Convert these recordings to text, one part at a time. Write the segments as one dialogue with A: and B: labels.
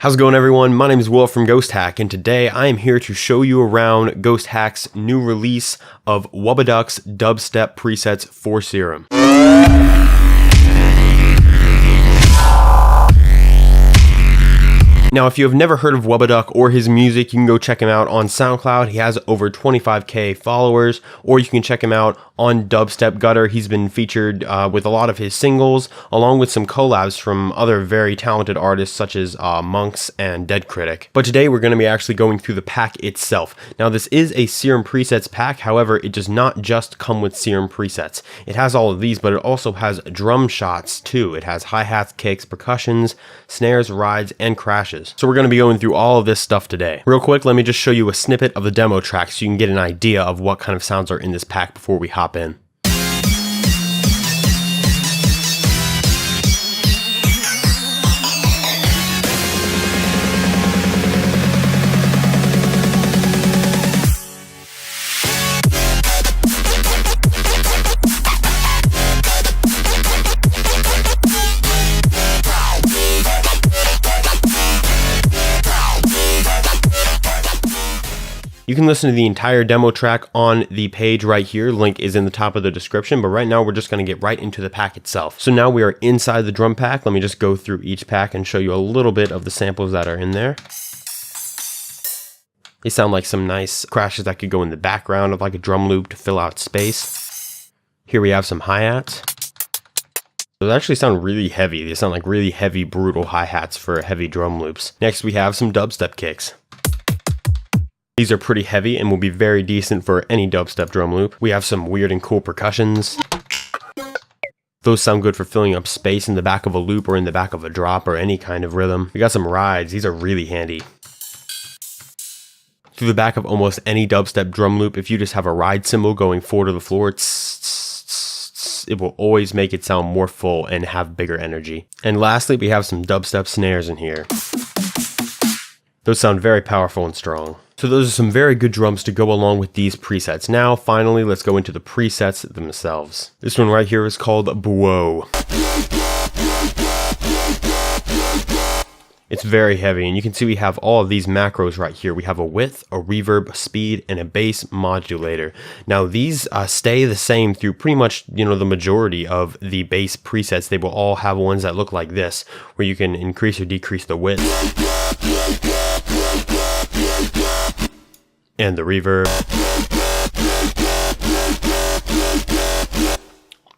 A: How's it going, everyone? My name is Will from Ghost Hack, and today I am here to show you around Ghost Hack's new release of Wubbaduck's dubstep presets for Serum. Now, if you have never heard of Wubbaduck or his music, you can go check him out on SoundCloud. He has over 25k followers, or you can check him out on Dubstep Gutter. He's been featured with a lot of his singles, along with some collabs from other very talented artists such as Monks and Dead Critic. But today we're going to be actually going through the pack itself. Now, this is a Serum presets pack. However, it does not just come with Serum presets. It has all of these, but it also has drum shots too. It has hi-hats, kicks, percussions, snares, rides, and crashes. So we're going to be going through all of this stuff today. Real quick, let me just show you a snippet of the demo track so you can get an idea of what kind of sounds are in this pack before we hop in. You can listen to the entire demo track on the page right here. Link is in the top of the description, but right now we're just going to get right into the pack itself. So now we are inside the drum pack. Let me just go through each pack and show you a little bit of the samples that are in there. They sound like some nice crashes that could go in the background of like a drum loop to fill out space. Here we have some hi-hats. Those actually sound really heavy. They sound like really heavy, brutal hi-hats for heavy drum loops. Next we have some dubstep kicks. These are pretty heavy and will be very decent for any dubstep drum loop. We have some weird and cool percussions. Those sound good for filling up space in the back of a loop or in the back of a drop or any kind of rhythm. We got some rides. These are really handy. Through the back of almost any dubstep drum loop, if you just have a ride cymbal going forward to the floor, it will always make it sound more full and have bigger energy. And lastly, we have some dubstep snares in here. Those sound very powerful and strong. So those are some very good drums to go along with these presets. Now, finally, let's go into the presets themselves. This one right here is called Whoa. It's very heavy, and you can see we have all of these macros right here. We have a width, a reverb, a speed, and a bass modulator. Now, these stay the same through pretty much, the majority of the bass presets. They will all have ones that look like this, where you can increase or decrease the width and the reverb.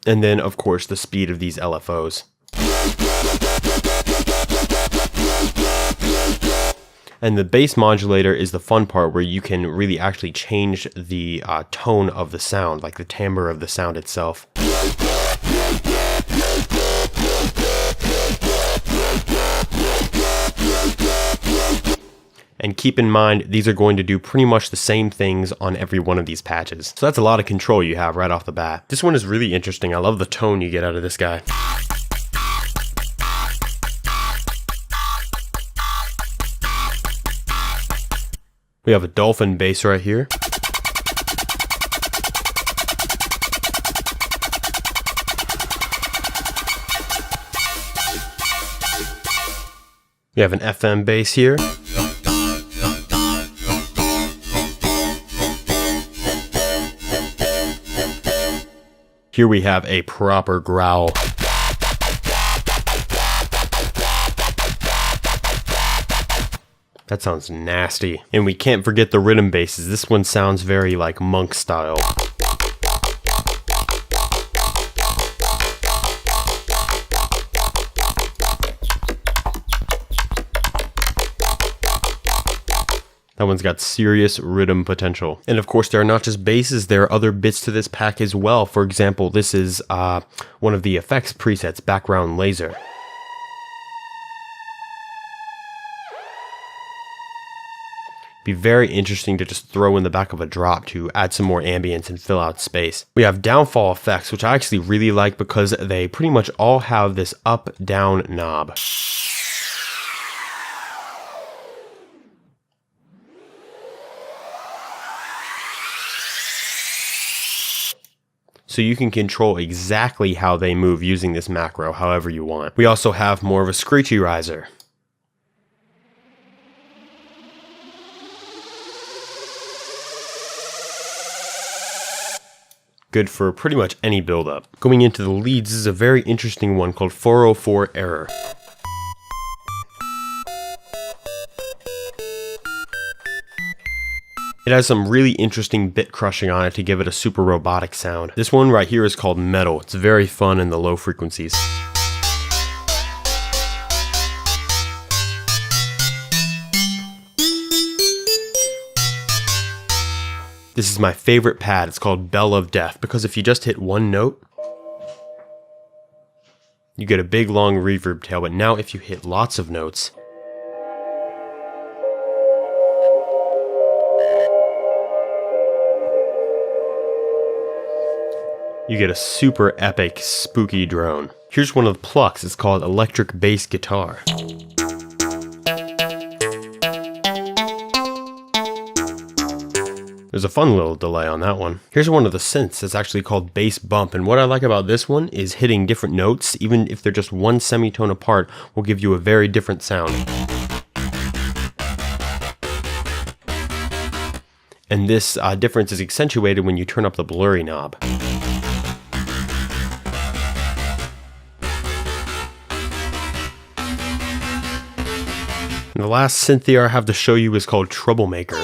A: And then, of course, the speed of these LFOs. And the bass modulator is the fun part where you can really actually change the tone of the sound, like the timbre of the sound itself. And keep in mind, these are going to do pretty much the same things on every one of these patches. So that's a lot of control you have right off the bat. This one is really interesting. I love the tone you get out of this guy. We have a Dolphin Bass right here. We have an FM bass here. Here we have a proper growl. That sounds nasty. And we can't forget the Riddim basses. This one sounds very like Monk style. That one's got serious rhythm potential. And of course, there are not just basses, there are other bits to this pack as well. For example, this is one of the effects presets, Background Laser. Be very interesting to just throw in the back of a drop to add some more ambience and fill out space. We have downfall effects, which I actually really like because they pretty much all have this up-down knob. so you can control exactly how they move using this macro however you want. We also have more of a screechy riser. good for pretty much any build-up. Going into the leads, this is a very interesting one called 404 Error. It has some really interesting bit crushing on it to give it a super robotic sound. This one right here is called Metal. It's very fun in the low frequencies. This is my favorite pad. It's called Bell of Death because if you just hit one note, you get a big long reverb tail, but now if you hit lots of notes, you get a super epic, spooky drone. Here's one of the plucks. It's called Electric Bass Guitar. There's a fun little delay on that one. Here's one of the synths. It's actually called Bass Bump, and what I like about this one is hitting different notes, even if they're just one semitone apart, will give you a very different sound. And this difference is accentuated when you turn up the blurry knob. And the last synth I have to show you is called Troublemaker.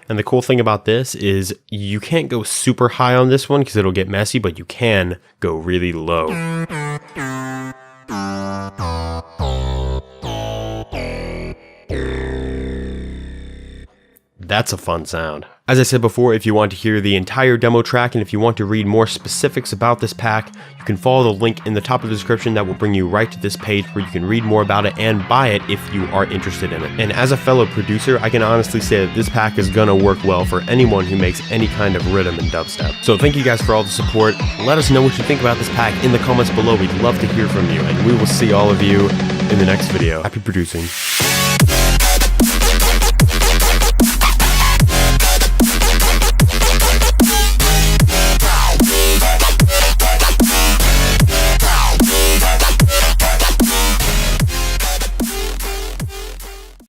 A: And the cool thing about this is you can't go super high on this one because it'll get messy, but you can go really low. That's a fun sound. As I said before, if you want to hear the entire demo track and if you want to read more specifics about this pack, you can follow the link in the top of the description that will bring you right to this page where you can read more about it and buy it if you are interested in it. And as a fellow producer, I can honestly say that this pack is gonna work well for anyone who makes any kind of rhythm and dubstep. So thank you guys for all the support. Let us know what you think about this pack in the comments below. We'd love to hear from you, and we will see all of you in the next video. Happy producing.